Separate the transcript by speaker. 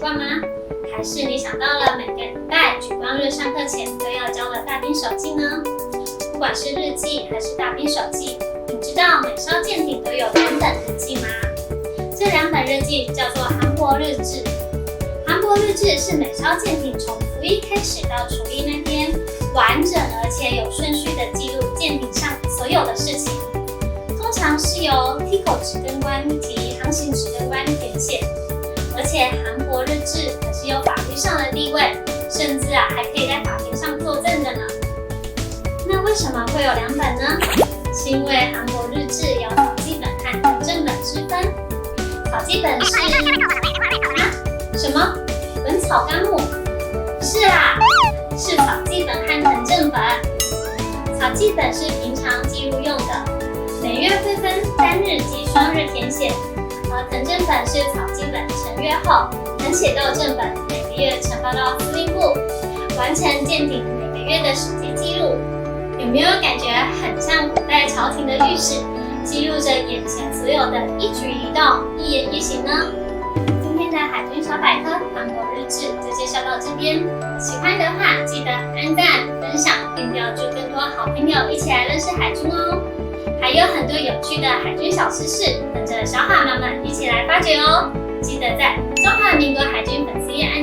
Speaker 1: 惯吗？还是你想到了每个礼拜举光日上课前都要交的大兵手记呢？不管是日记还是大兵手记，你知道美少舰艇都有2本日记吗？这2本日记叫做航舶日志。航舶日志是美少舰艇从服役开始到除役那天，完整而且有顺序的记录舰艇上所有的事情。通常是由 TICO 指挥官及航行指挥官填写，而且航舶日志可是有法律上的地位，甚至还可以在法庭上作证的呢。那为什么会有2本呢？是因为航舶日志有草记本和誊正本之分。草记本是什么？本草纲目？不是啦，是草记本和誊正本。草记本是平常记录用的，每月会分单日及双日填写，而誊正本是草记本成阅后誊写到正本，每个月呈报到司令部，完成舰艇每个月的史记记录。有没有感觉很像古代朝廷的御史，记录着眼前所有的一举一动、一言一行呢？今天的海军小百科航舶日志就介绍到这边，喜欢的话记得按赞、分享，并标注更多好朋友一起来认识海军哦。还有很多有趣的海军小知识，等着小蛤蟆们一起来发掘哦！记得在中华民国海军粉丝页按